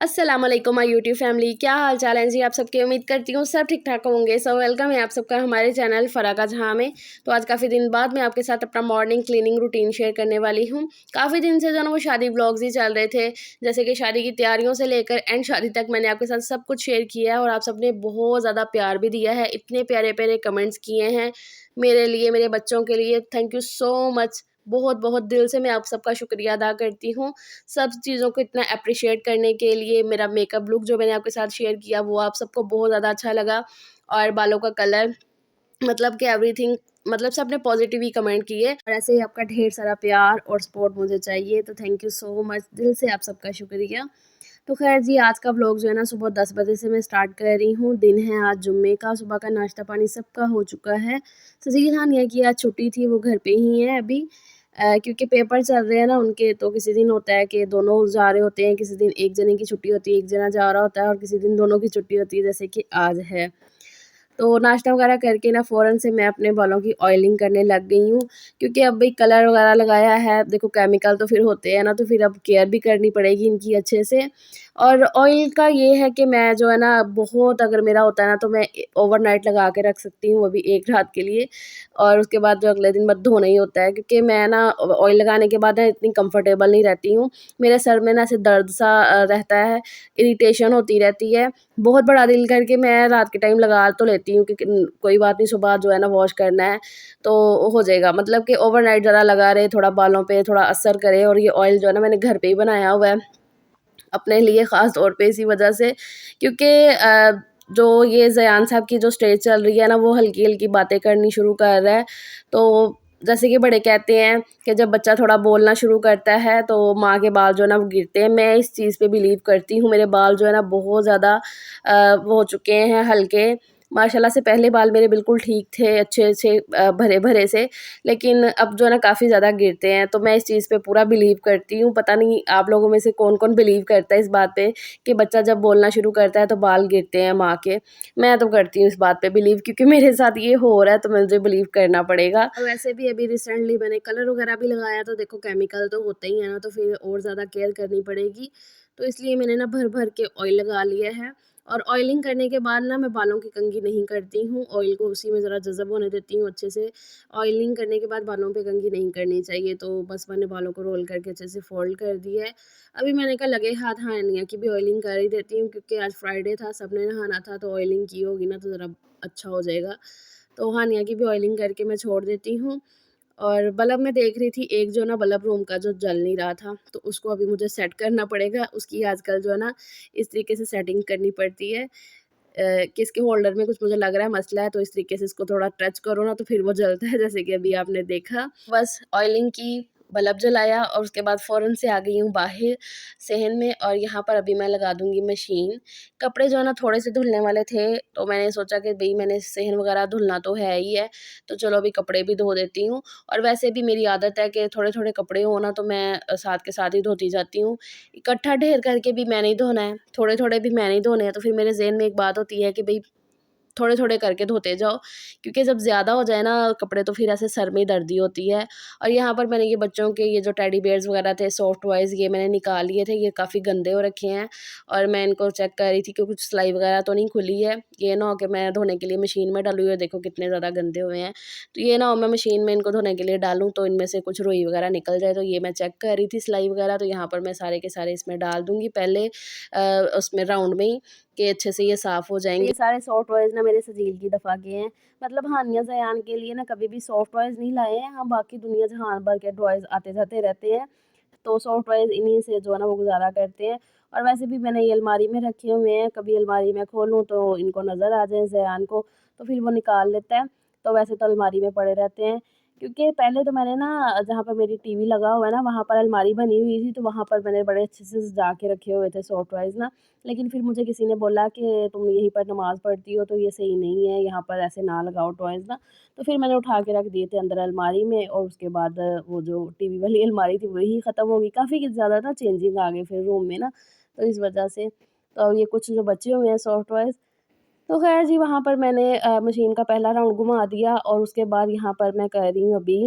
अस्सलाम वालेकुम my YouTube family, क्या हाल चाल है जी आप सबके। उम्मीद करती हूँ सब ठीक ठाक होंगे। सो वेलकम है आप सबका हमारे चैनल फ़रा का जहाँ में। तो आज काफ़ी दिन बाद मैं आपके साथ अपना मॉर्निंग क्लीनिंग रूटीन शेयर करने वाली हूँ। काफ़ी दिन से जो है ना वो शादी ब्लॉग्स ही चल रहे थे, जैसे कि शादी की तैयारियों से लेकर एंड शादी तक मैंने आपके साथ सब कुछ शेयर किया है और आप सबने बहुत ज़्यादा प्यार भी दिया है, इतने प्यारे प्यारे कमेंट्स किए हैं मेरे लिए, मेरे बच्चों के लिए। थैंक यू सो मच, बहुत बहुत दिल से मैं आप सबका शुक्रिया अदा करती हूँ सब चीज़ों को इतना एप्रिशिएट करने के लिए। मेरा मेकअप लुक जो मैंने आपके साथ शेयर किया वो आप सबको बहुत ज़्यादा अच्छा लगा, और बालों का कलर, मतलब कि एवरीथिंग, मतलब सबने पॉजिटिव ही कमेंट किए। और ऐसे ही आपका ढेर सारा प्यार और सपोर्ट मुझे चाहिए, तो थैंक यू सो मच, दिल से आप सबका शुक्रिया। तो खैर जी, आज का व्लॉग जो है ना सुबह 10 बजे से मैं स्टार्ट कर रही हूँ। दिन है आज जुम्मे का, सुबह का नाश्ता पानी सबका हो चुका है। सजील हानिया की आज छुट्टी थी, वो घर पे ही है अभी, क्योंकि पेपर चल रहे हैं ना उनके। तो किसी दिन होता है कि दोनों जा रहे होते हैं, किसी दिन एक जने की छुट्टी होती है, एक जना जा रहा होता है, और किसी दिन दोनों की छुट्टी होती है, जैसे कि आज है। तो नाश्ता वगैरह करके ना फ़ौरन से मैं अपने बालों की ऑयलिंग करने लग गई हूँ, क्योंकि अब भाई कलर वगैरह लगाया है, देखो केमिकल तो फिर होते हैं ना, तो फिर अब केयर भी करनी पड़ेगी इनकी अच्छे से। और ऑयल का ये है कि मैं जो है ना बहुत, अगर मेरा होता है ना तो मैं ओवरनाइट लगा के रख सकती हूँ, वो भी एक रात के लिए, और उसके बाद जो अगले दिन बस धोना ही होता है, क्योंकि मैं ना ऑयल लगाने के बाद ना इतनी कंफर्टेबल नहीं रहती हूँ। मेरे सर में ना ऐसे दर्द सा रहता है, इरिटेशन होती रहती है। बहुत बड़ा दिल करके मैं रात के टाइम लगा तो लेती हूँ, क्योंकि कोई बात नहीं, सुबह जो है ना वॉश करना है तो हो जाएगा। मतलब कि ओवरनाइट ज़रा लगा रहे, थोड़ा बालों पे थोड़ा असर करे। और ये ऑयल जो है ना मैंने घर पे ही बनाया हुआ है अपने लिए, ख़ास तौर पे इसी वजह से, क्योंकि जो ये ज़यान साहब की जो स्टेज चल रही है ना, वो हल्की-हल्की बातें करनी शुरू कर रहा है। तो जैसे कि बड़े कहते हैं कि जब बच्चा थोड़ा बोलना शुरू करता है तो माँ के बाल जो है ना वो गिरते हैं। मैं इस चीज़ पे बिलीव करती हूँ। मेरे बाल जो है ना बहुत ज़्यादा वो हो चुके हैं हल्के। माशाल्लाह से पहले बाल मेरे बिल्कुल ठीक थे, अच्छे-अच्छे भरे-भरे से, लेकिन अब जो है ना काफ़ी ज़्यादा गिरते हैं। तो मैं इस चीज़ पे पूरा बिलीव करती हूँ। पता नहीं आप लोगों में से कौन-कौन बिलीव करता है इस बात पे कि बच्चा जब बोलना शुरू करता है तो बाल गिरते हैं माँ के। मैं तो करती हूँ इस बात पे बिलीव, क्योंकि मेरे साथ ये हो रहा है तो मुझे बिलीव करना पड़ेगा। और वैसे भी अभी रिसेंटली मैंने कलर वगैरह भी लगाया, तो देखो केमिकल तो होते ही है ना, तो फिर और ज़्यादा केयर करनी पड़ेगी। तो इसलिए मैंने ना भर-भर के ऑयल लगा लिया है। और ऑयलिंग करने के बाद ना मैं बालों की कंघी नहीं करती हूँ, ऑयल को उसी में ज़रा जज़ब होने देती हूँ अच्छे से। ऑयलिंग करने के बाद बालों पे कंघी नहीं करनी चाहिए, तो बस मैंने बालों को रोल करके अच्छे से फ़ोल्ड कर दिया है। अभी मैंने कहा लगे हाथ हानिया की भी ऑयलिंग कर ही देती हूँ, क्योंकि आज फ्राइडे था, सबने नहाना था, तो ऑयलिंग की होगी ना तो ज़रा अच्छा हो जाएगा। तो हानिया की भी ऑयलिंग करके मैं छोड़ देती हूँ। और बल्ब मैं देख रही थी, एक जो ना बल्ब रूम का जो जल नहीं रहा था, तो उसको अभी मुझे सेट करना पड़ेगा। उसकी आजकल जो है ना इस तरीके से सेटिंग करनी पड़ती है, कि इसके होल्डर में कुछ मुझे लग रहा है मसला है, तो इस तरीके से इसको थोड़ा टच करो ना तो फिर वो जलता है, जैसे कि अभी आपने देखा। बस ऑयलिंग की, बल्ब जलाया और उसके बाद फ़ौरन से आ गई हूँ बाहर सहन में, और यहाँ पर अभी मैं लगा दूँगी मशीन। कपड़े जो है ना थोड़े से धुलने वाले थे, तो मैंने सोचा कि भई मैंने सहन वगैरह धुलना तो है ही है, तो चलो अभी कपड़े भी धो देती हूँ। और वैसे भी मेरी आदत है कि थोड़े-थोड़े कपड़े हो ना तो मैं साथ के साथ ही धोती जाती हूँ। इकट्ठा ढेर करके भी मैंने ही धोना है, थोड़े-थोड़े भी मैंने ही धोने हैं, तो फिर मेरे ज़हन में एक बात होती है कि भई थोड़े-थोड़े करके धोते जाओ, क्योंकि जब ज़्यादा हो जाए ना कपड़े तो फिर ऐसे सर में दर्दी होती है। और यहाँ पर मैंने ये बच्चों के ये जो टेडी बियर्स वगैरह थे, सॉफ्ट टॉयज़, ये मैंने निकाल लिए थे, ये काफ़ी गंदे हो रखे हैं, और मैं इनको चेक कर रही थी कि कुछ सिलाई वगैरह तो नहीं खुली है। ये ना हो कि मैं धोने के लिए मशीन में डालूँ, ये देखो कितने ज़्यादा गंदे हुए हैं। तो ये ना हो मैं मशीन में इनको धोने के लिए डालूँ तो इनमें से कुछ रुई वगैरह निकल जाए, तो ये मैं चेक कर रही थी सिलाई वगैरह। तो यहाँ पर मैं सारे के सारे इसमें डाल दूँगी पहले, उसमें राउंड में ही, कि अच्छे से ये साफ़ हो जाएँगे। ये सारे सॉफ्ट टॉयज़ ना मेरे सजील की दफ़ा के हैं। मतलब हानिया ज़यान के लिए ना कभी भी सॉफ्ट टॉयज़ नहीं लाए हैं। हाँ, बाकी दुनिया जहान भर के टॉयज़ आते-जाते रहते हैं, तो सॉफ्ट टॉयज़ इन्हीं से जो है ना वो गुज़ारा करते हैं। और वैसे भी मैंने ये अलमारी में रखे हुए हैं, कभी अलमारी में खोलूँ तो इनको नज़र आ जाए ज़यान को, तो फिर वो निकाल लेता है। तो वैसे तो अलमारी में पड़े रहते हैं, क्योंकि पहले तो मैंने ना जहाँ पर मेरी टीवी लगा हुआ है ना, वहाँ पर अलमारी बनी हुई थी, तो वहाँ पर मैंने बड़े अच्छे से सजा के रखे हुए थे सॉफ्ट टॉयज़ ना। लेकिन फिर मुझे किसी ने बोला कि तुम यहीं पर नमाज़ पढ़ती हो, तो ये सही नहीं है, यहाँ पर ऐसे ना लगाओ टॉयज़ ना। तो फिर मैंने उठा के रख दिए थे अंदर अलमारी में, और उसके बाद वो जो टीवी वाली अलमारी थी वही ख़त्म हो गई। काफ़ी ज़्यादा ना चेंजिंग आ गई फिर रूम में ना, तो इस वजह से। तो ये कुछ जो बचे हुए हैं सॉफ्ट टॉयज़, तो ख़ैर जी वहाँ पर मैंने मशीन का पहला राउंड घुमा दिया, और उसके बाद यहाँ पर मैं कर रही हूँ अभी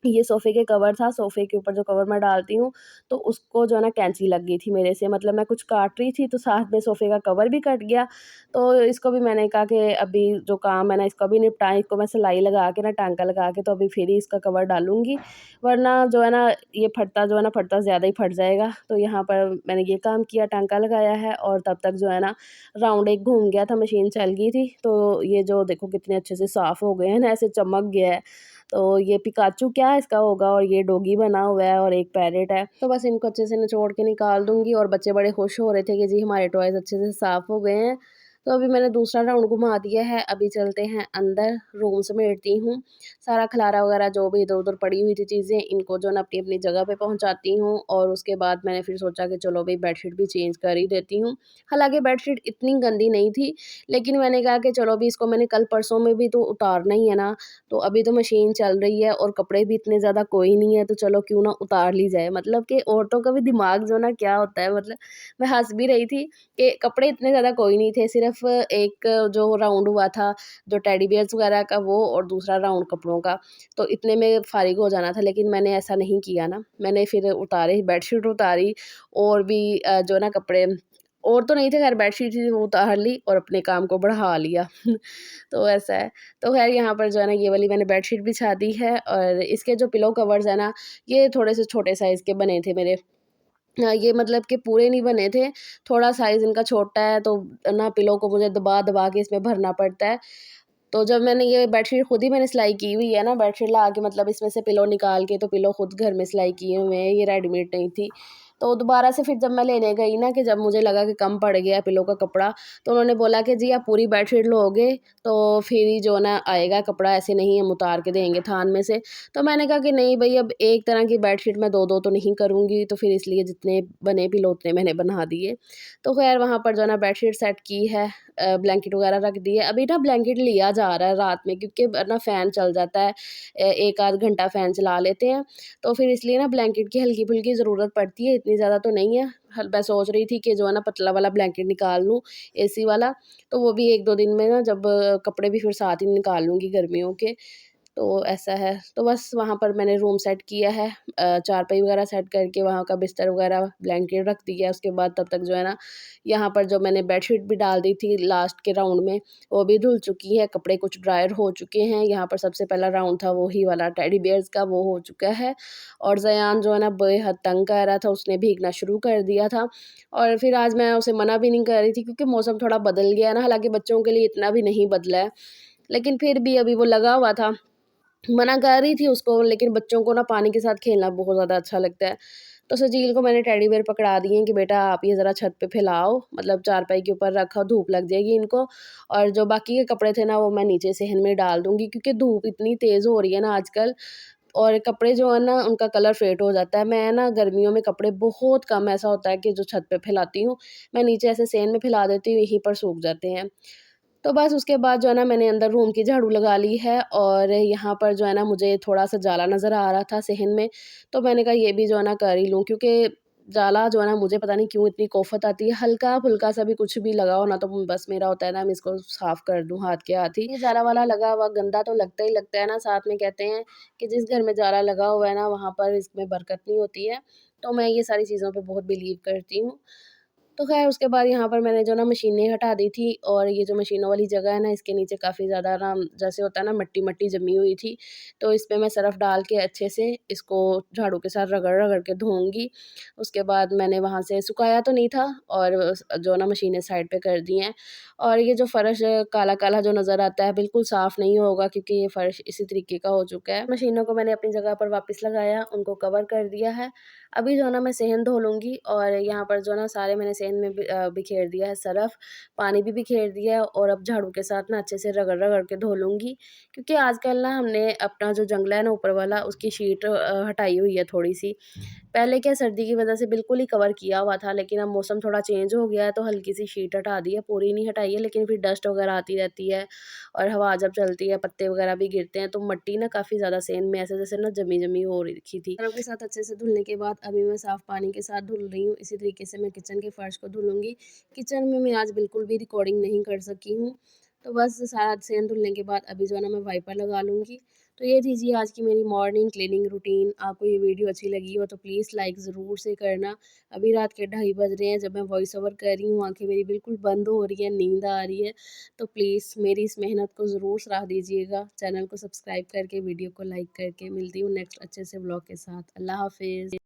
ये सोफ़े के कवर था, सोफ़े के ऊपर जो कवर मैं डालती हूँ, तो उसको जो है ना कैंची लग गई थी मेरे से, मतलब मैं कुछ काट रही थी तो साथ में सोफ़े का कवर भी कट गया। तो इसको भी मैंने कहा कि अभी जो काम है ना इसको भी निपटाएँ, इसको मैं सिलाई लगा के ना टाँका लगा के तो अभी फिर ही इसका कवर डालूँगी, वरना जो है ना ये फटता जो है ना फटता ज़्यादा ही फट जाएगा। तो यहाँ पर मैंने ये काम किया, टाँका लगाया है और तब तक जो है ना राउंड एक घूम गया था, मशीन चल गई थी। तो ये जो देखो कितने अच्छे से साफ़ हो गए हैं ना, ऐसे चमक गया है। तो ये पिकाचू क्या इसका होगा और ये डॉगी बना हुआ है और एक पैरेट है। तो बस इनको अच्छे से निचोड़ के निकाल दूँगी और बच्चे बड़े खुश हो रहे थे कि जी हमारे टॉयज़ अच्छे से साफ़ हो गए हैं। तो अभी मैंने दूसरा राउंड घुमा दिया है, अभी चलते हैं अंदर, रूम समेटती हूँ। सारा खलारा वगैरह जो भी इधर-उधर पड़ी हुई थी चीज़ें, इनको जो है ना अपनी-अपनी जगह पे पहुँचाती हूँ और उसके बाद मैंने फिर सोचा कि चलो भई बेडशीट भी चेंज कर ही देती हूँ। हालाँकि बेडशीट इतनी गंदी नहीं थी, लेकिन मैंने कहा कि चलो अभी इसको मैंने कल परसों में भी तो उतारना ही है ना, तो अभी तो मशीन चल रही है और कपड़े भी इतने ज़्यादा कोई नहीं है, तो चलो क्यों ना उतार ली जाए। मतलब कि औरतों का भी दिमाग जो ना क्या होता है, मतलब मैं हँस भी रही थी कि कपड़े इतने ज़्यादा कोई नहीं थे, सिर्फ़ एक जो राउंड हुआ था, जो टेडी बियर्स वगैरह का वो और दूसरा राउंड कपड़ों का, तो इतने में फ़ारिग हो जाना था, लेकिन मैंने ऐसा नहीं किया ना। मैंने फिर उतारे, बेडशीट उतारी और भी जो है ना कपड़े और तो नहीं थे खैर, बेडशीट थी वो उतार ली और अपने काम को बढ़ा लिया। तो ऐसा है। तो ख़ैर यहाँ पर जो है ना ये वाली मैंने बेडशीट बिछा दी है और इसके जो पिलो कवर्स हैं ना, ये थोड़े से छोटे साइज़ के बने थे मेरे। ये मतलब कि पूरे नहीं बने थे, थोड़ा साइज़ इनका छोटा है तो ना पिलो को मुझे दबा-दबा के इसमें भरना पड़ता है। तो जब मैंने ये बेडशीट खुद ही मैंने सिलाई की हुई है ना, बेडशीट ला के मतलब इसमें से पिलो निकाल के, तो पिलो खुद घर में सिलाई किए हुए हैं, ये रेडीमेड नहीं थी। तो दोबारा से फिर जब मैं लेने गई ना, कि जब मुझे लगा कि कम पड़ गया पिलो का कपड़ा, तो उन्होंने बोला कि जी आप पूरी बेडशीट लोगे तो फिर ही जो ना आएगा कपड़ा, ऐसे नहीं हम उतार के देंगे थान में से। तो मैंने कहा कि नहीं भई, अब एक तरह की बेडशीट मैं 2-2 तो नहीं करूँगी, तो फिर इसलिए जितने बने पिलो उतने मैंने बना दिए। तो ख़ैर वहाँ पर जो है ना बेडशीट सेट की है, ब्लैंकेट वगैरह रख दी है। अभी ना ब्लैंकेट लिया जा रहा है रात में, क्योंकि ना फ़ैन चल जाता है, 1 आध घंटा फ़ैन चला लेते हैं, तो फिर इसलिए ना ब्लैंकेट की हल्की-फुल्की ज़रूरत पड़ती है, इतनी ज़्यादा तो नहीं है। मैं सोच रही थी कि जो है ना पतला वाला ब्लैंकेट निकाल लूँ, एसी वाला, तो वो भी 1-2 दिन में ना, जब कपड़े भी फिर साथ ही निकाल लूँगी गर्मियों के। तो ऐसा है, तो बस वहाँ पर मैंने रूम सेट किया है, चारपाई वगैरह सेट करके वहाँ का बिस्तर वगैरह ब्लैंकेट रख दिया। उसके बाद तब तक जो है ना, यहाँ पर जो मैंने बेडशीट भी डाल दी थी लास्ट के राउंड में, वो भी धुल चुकी है, कपड़े कुछ ड्रायर हो चुके हैं। यहाँ पर सबसे पहला राउंड था वही वाला टेडी बियर्स का, वो हो चुका है और ज़यान जो है ना बेहद तंग कर रहा था, उसने भीगना शुरू कर दिया था और फिर आज मैं उसे मना भी नहीं कर रही थी, क्योंकि मौसम थोड़ा बदल गया है ना, हालाँकि बच्चों के लिए इतना भी नहीं बदला है, लेकिन फिर भी अभी वो लगा हुआ था। मना कर रही थी उसको, लेकिन बच्चों को ना पानी के साथ खेलना बहुत ज़्यादा अच्छा लगता है। तो सजील को मैंने टेडी बियर पकड़ा दिए हैं कि बेटा आप ये ज़रा छत पे फैलाओ, मतलब चारपाई के ऊपर रखो, धूप लग जाएगी इनको, और जो बाकी के कपड़े थे ना वो मैं नीचे सहन में डाल दूँगी, क्योंकि धूप इतनी तेज़ हो रही है ना आजकल, और कपड़े जो है ना उनका कलर फेड हो जाता है। मैं ना गर्मियों में कपड़े बहुत कम ऐसा होता है कि जो छत पे फैलाती हूँ, मैं नीचे ऐसे सहन में फैला देती हूँ, यहीं पर सूख जाते हैं। तो बस उसके बाद जो है ना मैंने अंदर रूम की झाड़ू लगा ली है और यहाँ पर जो है ना मुझे थोड़ा-सा जाला नज़र आ रहा था सहन में, तो मैंने कहा ये भी जो है ना कर ही लूँ, क्योंकि जाला जो है ना मुझे पता नहीं क्यों इतनी कोफ़त आती है, हल्का-फुल्का सा भी कुछ भी लगाओ ना, तो बस मेरा होता है ना मैं इसको साफ़ कर दूँ हाथ के हाथ ही। ये जाला वाला लगा हुआ गंदा तो लगता ही लगता है ना, साथ में कहते हैं कि जिस घर में जाला लगा हुआ है ना वहाँ पर इसमें बरकत नहीं होती है, तो मैं ये सारी चीज़ों पे बहुत बिलीव करती हूँ। तो ख़ैर उसके बाद यहाँ पर मैंने जो ना मशीनें हटा दी थी और ये जो मशीनों वाली जगह है ना, इसके नीचे काफ़ी ज़्यादा ना जैसे होता है ना मिट्टी-मिट्टी जमी हुई थी। तो इसमें मैं सरफ़ डाल के अच्छे से इसको झाड़ू के साथ रगड़-रगड़ के धोऊँगी। उसके बाद मैंने वहाँ से सुखाया तो नहीं था और जो ना मशीनें साइड पे कर दी हैं। और ये जो फ़र्श काला-काला जो नज़र आता है, बिल्कुल साफ़ नहीं होगा, क्योंकि ये फ़र्श इसी तरीके का हो चुका है। मशीनों को मैंने अपनी जगह पर वापस लगाया, उनको कवर कर दिया है। अभी जो है ना मैं सेहन धो लूँगी और यहाँ पर जो है ना सारे मैंने सेहन में बिखेर दिया है सरफ़, पानी भी बिखेर दिया है और अब झाड़ू के साथ ना अच्छे से रगड़-रगड़ के धो लूँगी। क्योंकि आजकल ना हमने अपना जो जंगला है ना ऊपर वाला, उसकी शीट हटाई हुई है थोड़ी-सी। पहले क्या सर्दी की वजह से बिल्कुल ही कवर किया हुआ था, लेकिन अब मौसम थोड़ा चेंज हो गया है तो हल्की-सी शीट हटा दी है, पूरी नहीं हटाई है, लेकिन फिर डस्ट वगैरह आती रहती है और हवा जब चलती है, पत्ते वगैरह भी गिरते हैं, तो मिट्टी ना काफ़ी ज़्यादा सेहन में ऐसे जैसे ना जमी-जमी हो रखी थी। सरफ़ के साथ अच्छे से धुलने के बाद अभी मैं साफ़ पानी के साथ धुल रही हूँ, इसी तरीके से मैं किचन के फर्श को धुलूँगी। किचन में मैं आज बिल्कुल भी रिकॉर्डिंग नहीं कर सकी हूँ, तो बस सारा सेहन धुलने के बाद अभी जो है ना मैं वाइपर लगा लूँगी। तो ये थी जी आज की मेरी मॉर्निंग क्लीनिंग रूटीन। आपको ये वीडियो अच्छी लगी हो तो प्लीज़ लाइक ज़रूर से करना। अभी रात के 2:30 बज रहे हैं जब मैं वॉइस ओवर कर रही हूँ, आँखें मेरी बिल्कुल बंद हो रही हैं, नींद आ रही है। तो प्लीज़ मेरी इस मेहनत को ज़रूर सराह दीजिएगा। चैनल को सब्सक्राइब करके, वीडियो को लाइक करके। मिलती हूँ नेक्स्ट अच्छे से व्लॉग के साथ। अल्लाह हाफ़िज़।